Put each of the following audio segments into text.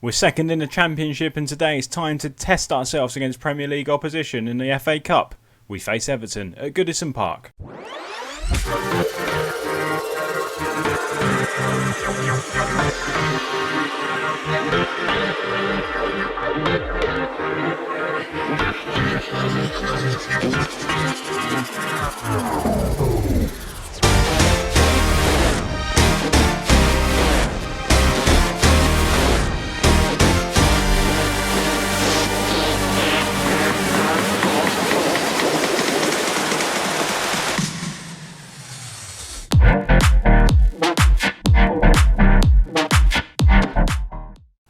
We're second in the Championship, and today it's time to test ourselves against Premier League opposition in the FA Cup. We face Everton at Goodison Park.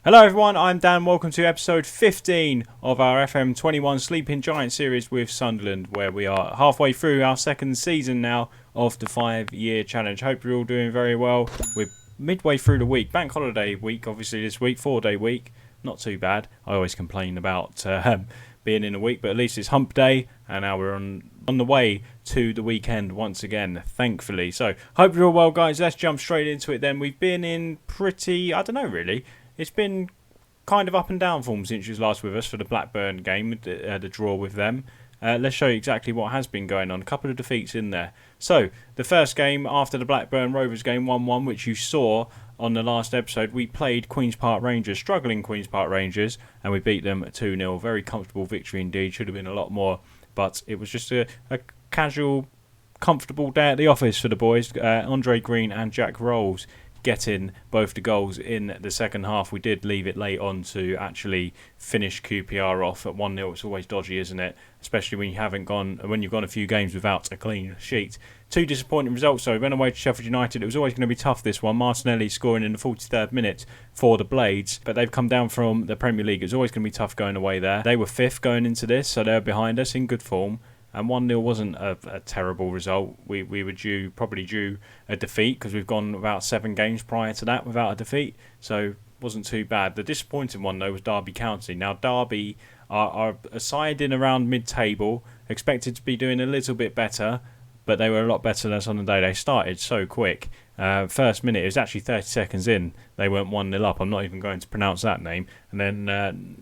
Hello everyone, I'm Dan. Welcome to episode 15 of our FM21 Sleeping Giant series with Sunderland, where we are halfway through our second season now of the 5-year challenge. Hope you're all doing very well. We're midway through the week, bank holiday week obviously this week, 4-day week, not too bad. I always complain about being in a week, but at least it's hump day and now we're on the way to the weekend once again, thankfully. So hope you're all well, guys. Let's jump straight into it then. We've been in pretty, I don't know really, it's been kind of up and down form since you was last with us for the Blackburn game, the draw with them. Let's show you exactly what has been going on. A couple of defeats in there. So, the first game after the Blackburn Rovers game, 1-1, which you saw on the last episode, we played Queen's Park Rangers, struggling Queen's Park Rangers, and we beat them 2-0. Very comfortable victory indeed. Should have been a lot more, but it was just a casual, comfortable day at the office for the boys. Andre Green and Jack Rolls getting both the goals in the second half. We did leave it late on to actually finish QPR off at 1-0. It's always dodgy, isn't it? Especially when you've gone a few games without a clean sheet. Two disappointing results though. We went away to Sheffield United. It was always going to be tough, this one. Martinelli scoring in the 43rd minute for the Blades, but they've come down from the Premier League. It was always going to be tough going away there. They were 5th going into this, so they're behind us in good form. And 1-0 wasn't a terrible result. We were probably due a defeat because we've gone about 7 games prior to that without a defeat. So it wasn't too bad. The disappointing one though was Derby County. Now Derby are a side in around mid-table, expected to be doing a little bit better, but they were a lot better than us on the day. They started so quick. First minute, it was actually 30 seconds in, they went 1-0 up. I'm not even going to pronounce that name. And then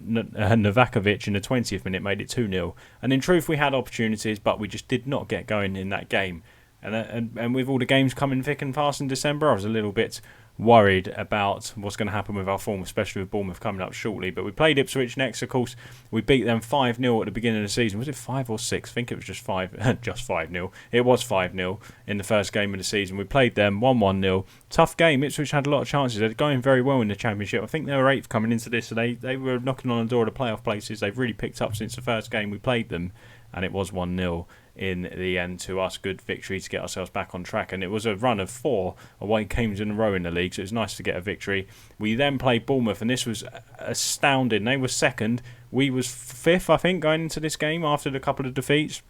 Novakovic in the 20th minute made it 2-0. And in truth, we had opportunities, but we just did not get going in that game. And with all the games coming thick and fast in December, I was a little bit worried about what's going to happen with our form, especially with Bournemouth coming up shortly. But we played Ipswich next, of course. We beat them 5-0 at the beginning of the season. Was it 5 or 6? I think it was just 5. Just 5-0. It was 5-0 in the first game of the season. We played them 1-1-0. Tough game. Ipswich had a lot of chances. They're going very well in the Championship. I think they were 8th coming into this, so they were knocking on the door of the playoff places. They've really picked up since the first game we played them, and it was 1-0 in the end to us. Good victory to get ourselves back on track, and it was a run of 4 away games in a row in the league, so it was nice to get a victory. We then played Bournemouth, and this was astounding. They were 2nd, we was 5th I think going into this game after the couple of defeats,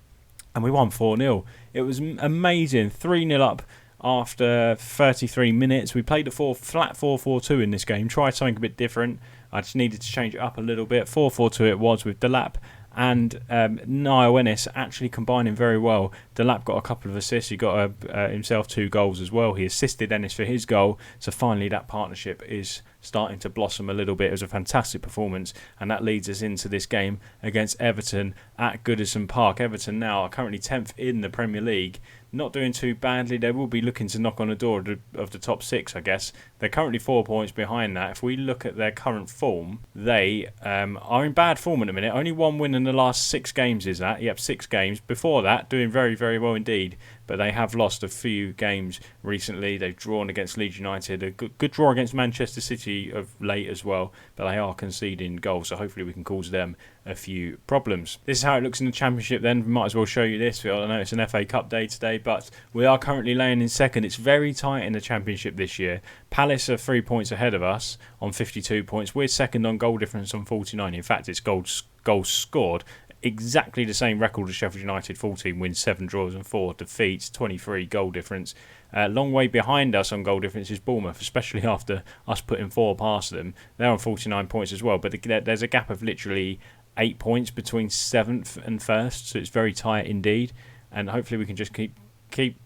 and we won 4-0. It was amazing. 3-0 up after 33 minutes. We played a flat 4-4-2 in this game, tried something a bit different. I just needed to change it up a little bit. 4-4-2 it was, with Delap and Niall Ennis actually combining very well. Delap got a couple of assists. He got himself 2 goals as well. He assisted Ennis for his goal. So finally that partnership is starting to blossom a little bit. It was a fantastic performance, and that leads us into this game against Everton at Goodison Park. Everton now are currently 10th in the Premier League. Not doing too badly. They will be looking to knock on the door of the top 6, I guess. They're currently 4 points behind that. If we look at their current form, they are in bad form at the minute. Only 1 win in the last 6 games is that. Yep, 6 games. Before that, doing very, very well indeed. But they have lost a few games recently. They've drawn against Leeds United. A good draw against Manchester City of late as well. But they are conceding goals, so hopefully we can cause them a few problems. This is how it looks in the Championship then. We might as well show you this. I know it's an FA Cup day today, but we are currently laying in 2nd. It's very tight in the Championship this year. Palace are 3 points ahead of us on 52 points. We're 2nd on goal difference on 49. In fact, it's goals scored. Exactly the same record as Sheffield United, 14 wins, 7 draws and 4 defeats, 23 goal difference. Long way behind us on goal difference is Bournemouth, especially after us putting 4 past them. They're on 49 points as well, but there's a gap of literally 8 points between 7th and 1st, so it's very tight indeed. And hopefully we can just keep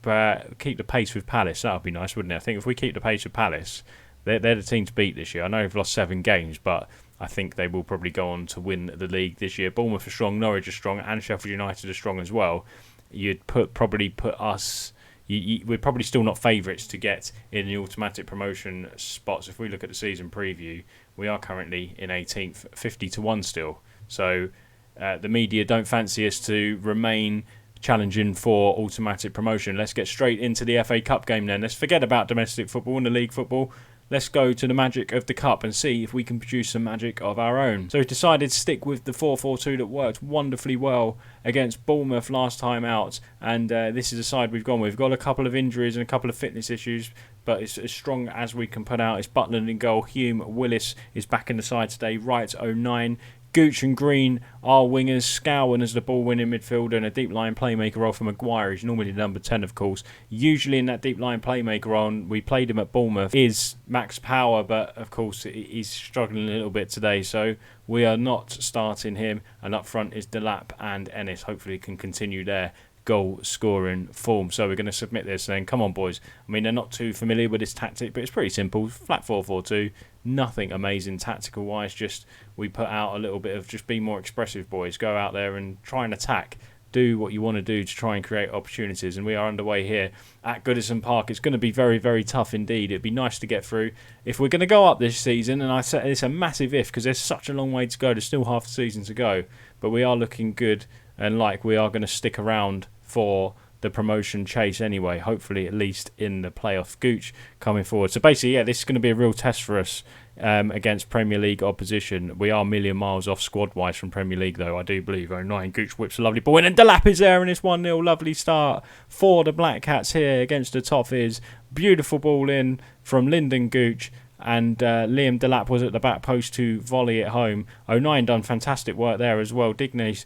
the pace with Palace. That would be nice, wouldn't it? I think if we keep the pace with Palace, they're the team to beat this year. I know they've lost 7 games, but I think they will probably go on to win the league this year. Bournemouth are strong, Norwich are strong, and Sheffield United are strong as well. You'd probably put us... we're probably still not favourites to get in the automatic promotion spots. If we look at the season preview, we are currently in 18th, 50-1 still. So the media don't fancy us to remain challenging for automatic promotion. Let's get straight into the FA Cup game then. Let's forget about domestic football and the league football. Let's go to the magic of the Cup and see if we can produce some magic of our own. So we decided to stick with the 4-4-2 that worked wonderfully well against Bournemouth last time out. And this is the side we've gone with. We've got a couple of injuries and a couple of fitness issues, but it's as strong as we can put out. It's Butland in goal. Hume Willis is back in the side today. Wright 09. Gooch and Green are wingers. Scowen as the ball-winning midfielder and a deep-line playmaker role for Maguire. He's normally number 10, of course. Usually in that deep-line playmaker role, and we played him at Bournemouth, is Max Power, but of course he's struggling a little bit today, so we are not starting him. And up front is Delap and Ennis. Hopefully can continue their goal-scoring form. So we're going to submit this and then, come on, boys. I mean, they're not too familiar with this tactic, but it's pretty simple. Flat 4-4-2. Nothing amazing tactical-wise. Just we put out a little bit of just be more expressive, boys. Go out there and try and attack. Do what you want to do to try and create opportunities. And we are underway here at Goodison Park. It's going to be very, very tough indeed. It'd be nice to get through. If we're going to go up this season, and I say it's a massive if because there's such a long way to go. There's still half the season to go. But we are looking good and like we are going to stick around for the promotion chase anyway, hopefully at least in the playoff. Gooch coming forward. So basically, yeah, this is going to be a real test for us against Premier League opposition. We are a million miles off squad-wise from Premier League, though, I do believe. 09, Gooch whips a lovely ball in, and Delap is there, and it's 1-0. Lovely start for the Black Cats here against the Toffees. Beautiful ball in from Lyndon Gooch, and Liam Delap was at the back post to volley it home. 09 done fantastic work there as well. Dignes,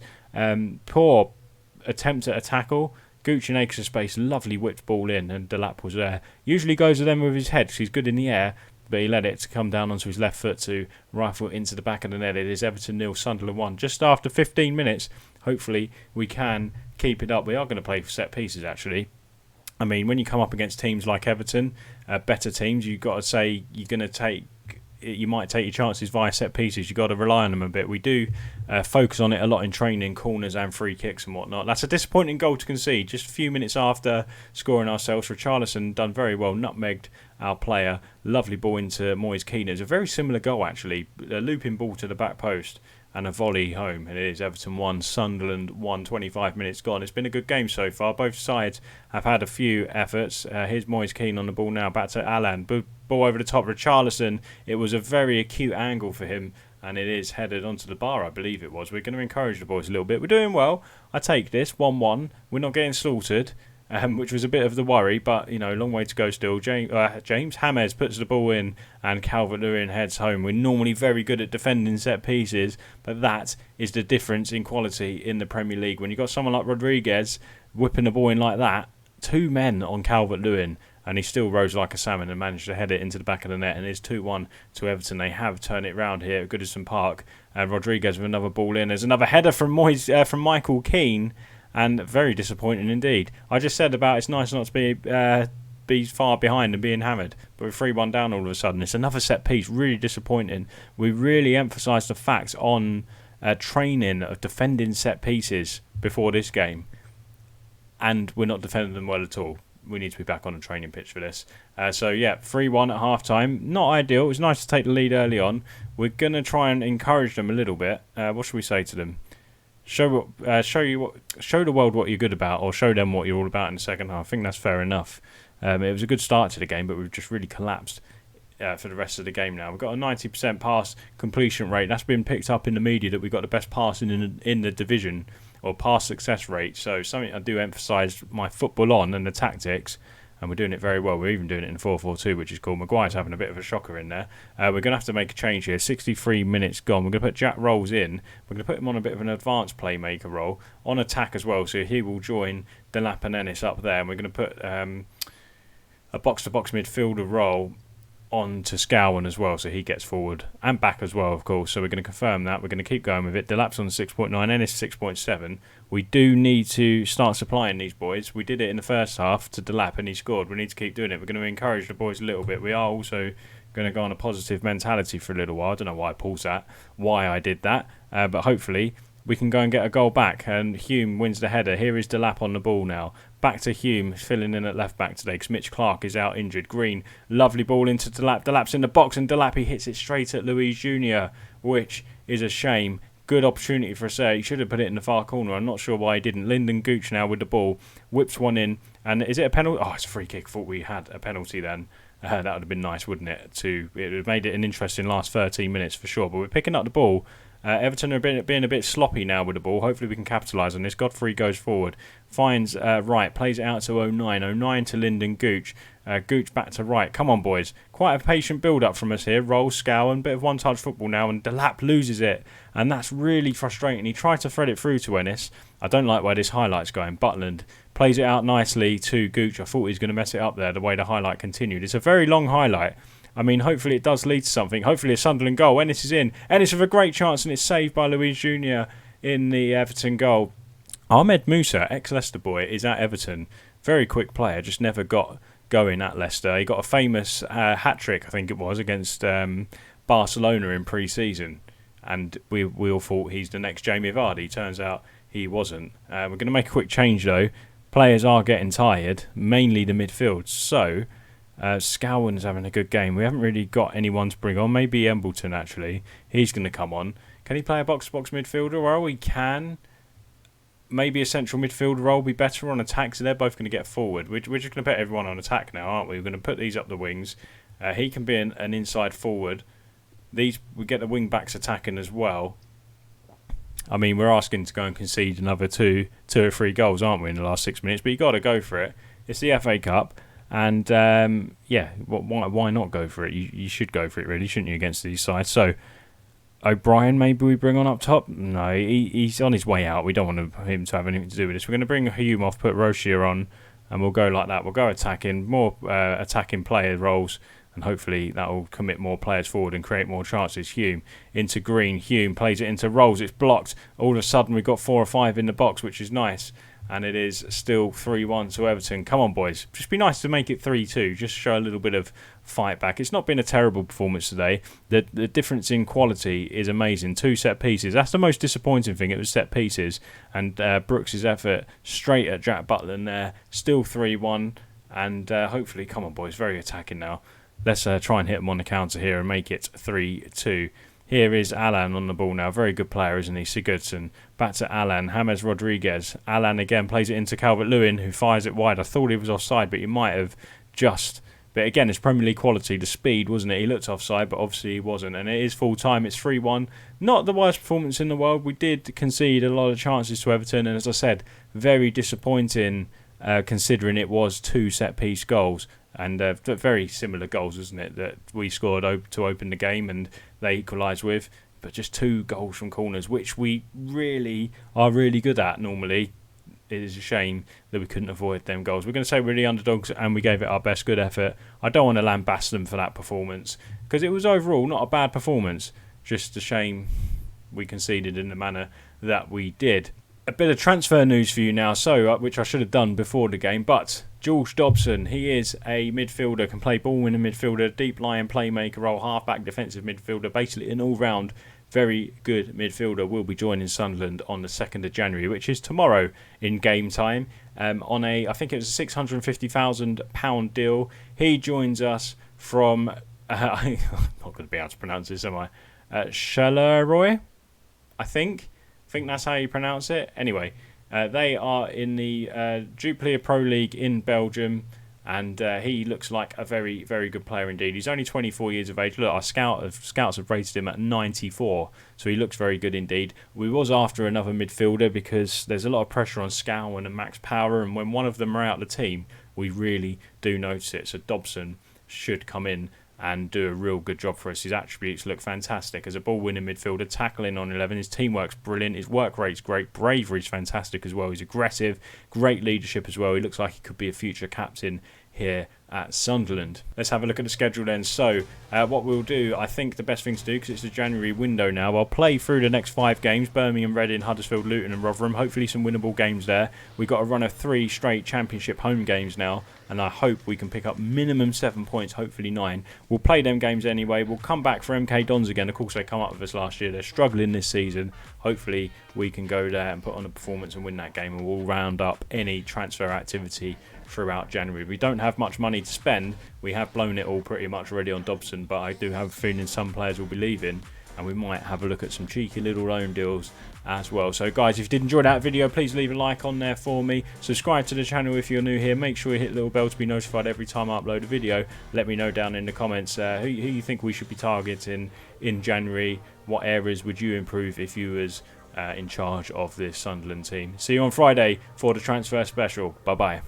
poor attempt at a tackle. Gooch in extra space, lovely whipped ball in, and Delap was there. Usually goes with them with his head because he's good in the air, but he let it to come down onto his left foot to rifle into the back of the net. It is Everton 0, Sunderland 1. Just after 15 minutes, hopefully we can keep it up. We are going to play for set pieces, actually. I mean, when you come up against teams like Everton, better teams, you've got to say you might take your chances via set pieces. You've got to rely on them a bit. We do focus on it a lot in training, corners and free kicks and whatnot. That's a disappointing goal to concede. Just a few minutes after scoring ourselves, Richarlison done very well, nutmegged our player. Lovely ball into Moyes Keane. It's a very similar goal, actually. A looping ball to the back post and a volley home. And it is Everton 1, Sunderland 1, 25 minutes gone. It's been a good game so far. Both sides have had a few efforts. Here's Moyes Keane on the ball now. Back to Alan. Ball over the top. Richarlison. It was a very acute angle for him. And it is headed onto the bar, I believe it was. We're going to encourage the boys a little bit. We're doing well. I take this. 1-1. We're not getting slaughtered. Which was a bit of the worry, but, you know, long way to go still. James James puts the ball in and Calvert-Lewin heads home. We're normally very good at defending set pieces, but that is the difference in quality in the Premier League. When you've got someone like Rodriguez whipping the ball in like that, 2 men on Calvert-Lewin, and he still rose like a salmon and managed to head it into the back of the net, and it's 2-1 to Everton. They have turned it round here at Goodison Park, and Rodriguez with another ball in. There's another header from Michael Keane, and very disappointing indeed. I just said about it's nice not to be far behind and being hammered, but we're 3-1 down all of a sudden. It's another set piece, really disappointing. We really emphasised the fact on training of defending set pieces before this game, and we're not defending them well at all. We need to be back on a training pitch for this. 3-1 at half time. Not ideal. It was nice to take the lead early on. We're going to try and encourage them a little bit. What should we say to them? Show the world what you're good about, or show them what you're all about in the second half. I think that's fair enough. It was a good start to the game, but we've just really collapsed for the rest of the game now. We've got a 90% pass completion rate. That's been picked up in the media that we've got the best passing in the division, or pass success rate. So something I do emphasise my football on and the tactics, and we're doing it very well. We're even doing it in 4-4-2, which is cool. Maguire's having a bit of a shocker in there. We're going to have to make a change here. 63 minutes gone. We're going to put Jack Rolls in. We're going to put him on a bit of an advanced playmaker role, on attack as well, so he will join Delap and Ennis up there. And we're going to put a box-to-box midfielder role on to Scowen as well, so he gets forward and back as well, of course. So we're going to confirm that. We're going to keep going with it. Delap's on 6.9, Ennis 6.7. We do need to start supplying these boys. We did it in the first half to Delap and he scored. We need to keep doing it. We're going to encourage the boys a little bit. We are also going to go on a positive mentality for a little while. I don't know why I paused that, why I did that, but hopefully we can go and get a goal back. And Hume wins the header. Here is Delap on the ball now. Back to Hume, filling in at left back today because Mitch Clark is out injured. Green, lovely ball into Delap. Delap's in the box and Delap, he hits it straight at Luis Jr., which is a shame. Good opportunity for Assay. He should have put it in the far corner. I'm not sure why he didn't. Lyndon Gooch now with the ball. Whips one in. And is it a penalty? Oh, it's a free kick. Thought we had a penalty then. That would have been nice, wouldn't it? It would have made it an interesting last 13 minutes for sure. But we're picking up the ball. Everton are being a bit sloppy now with the ball. Hopefully we can capitalise on this. Godfrey goes forward. Finds Wright. Plays it out to 09. 09 to Lyndon Gooch. Gooch back to Wright. Come on, boys. Quite a patient build-up from us here. Roll, Scowen. Bit of one-touch football now. And Delap loses it. And that's really frustrating. He tried to thread it through to Ennis. I don't like where this highlight's going. Butland plays it out nicely to Gooch. I thought he was going to mess it up there the way the highlight continued. It's a very long highlight. I mean, hopefully it does lead to something. Hopefully a Sunderland goal. Ennis is in. Ennis with a great chance and it's saved by Luis Jr. in the Everton goal. Ahmed Musa, ex-Leicester boy, is at Everton. Very quick player, just never got going at Leicester. He got a famous hat-trick, I think it was, against Barcelona in pre-season. And we all thought he's the next Jamie Vardy. Turns out he wasn't. We're going to make a quick change though. Players are getting tired, mainly the midfield. So Scowen's having a good game. We haven't really got anyone to bring on. Maybe Embleton, actually. He's going to come on. Can he play a box-to-box midfielder? Well, he can. Maybe a central midfield role be better on attack, so they're both going to get forward. We're just going to put everyone on attack now, aren't we? We're going to put these up the wings. He can be an inside forward. We get the wing-backs attacking as well. I mean, we're asking to go and concede another two or three goals, aren't we, in the last 6 minutes? But you've got to go for it. It's the FA Cup. And, why not go for it? You should go for it, really, shouldn't you, against these sides? So, O'Brien, maybe we bring on up top? No, he's on his way out. We don't want him to have anything to do with this. We're going to bring Hume off, put Rozier on, and we'll go like that. We'll go attacking, more attacking player roles, and hopefully that will commit more players forward and create more chances. Hume into Green. Hume plays it into Rolls. It's blocked. All of a sudden, we've got 4 or 5 in the box, which is nice. And it is still 3-1 to Everton. Come on, boys. Just be nice to make it 3-2. Just show a little bit of fight back. It's not been a terrible performance today. The difference in quality is amazing. 2 set pieces. That's the most disappointing thing. It was set pieces. And Brooks' effort straight at Jack Butland there. Still 3-1. And hopefully, come on, boys. Very attacking now. Let's try and hit them on the counter here and make it 3-2. Here is Alan on the ball now. Very good player, isn't he? Sigurdsson. Back to Alan. James Rodriguez. Alan again plays it into Calvert-Lewin, who fires it wide. I thought he was offside, but he might have just. But again, it's Premier League quality. The speed, wasn't it? He looked offside, but obviously he wasn't. And it is full time. It's 3-1. Not the worst performance in the world. We did concede a lot of chances to Everton. And as I said, very disappointing considering it was 2 set-piece goals. And very similar goals, isn't it, that we scored to open the game and they equalised with. But just 2 goals from corners, which we really are really good at normally. It is a shame that we couldn't avoid them goals. We're going to say we're the underdogs and we gave it our best good effort. I don't want to lambast them for that performance because it was overall not a bad performance. Just a shame we conceded in the manner that we did. A bit of transfer news for you now, which I should have done before the game, but George Dobson, he is a midfielder, can play ball-winning midfielder, deep-lying playmaker role, half-back defensive midfielder, basically an all-round very good midfielder, will be joining Sunderland on the 2nd of January, which is tomorrow in game time, on I think it was a £650,000 deal. He joins us from, I'm not going to be able to pronounce this, am I? Charleroi, I think that's how you pronounce it. Anyway, they are in the Jupiler Pro League in Belgium, and he looks like a very, very good player indeed. He's only 24 years of age. Look, our scouts have rated him at 94, so he looks very good indeed. We was after another midfielder because there's a lot of pressure on Scowen and Max Power, and when one of them are out of the team, we really do notice it. So Dobson should come in and do a real good job for us. His attributes look fantastic as a ball-winning midfielder, tackling on 11. His teamwork's brilliant. His work rate's great. Bravery's fantastic as well. He's aggressive. Great leadership as well. He looks like he could be a future captain here at Sunderland. Let's have a look at the schedule then. So what we'll do, I think the best thing to do, because it's the January window now, I'll play through the next 5 games: Birmingham, Reading, Huddersfield, Luton and Rotherham. Hopefully some winnable games there. We've got a run of 3 straight Championship home games now, and I hope we can pick up minimum 7 points, hopefully 9. We'll play them games anyway. We'll come back for MK Dons again. Of course, they come up with us last year. They're struggling this season. Hopefully we can go there and put on a performance and win that game, and we'll round up any transfer activity throughout January. We don't have much money to spend. We have blown it all pretty much already on Dobson, but I do have a feeling some players will be leaving, and we might have a look at some cheeky little loan deals as well. So guys, if you did enjoy that video, please leave a like on there for me. Subscribe to the channel if you're new here. Make sure you hit the little bell to be notified every time I upload a video. Let me know down in the comments who you think we should be targeting in January. What areas would you improve if you was in charge of this Sunderland team? See you on Friday for the transfer special. Bye bye.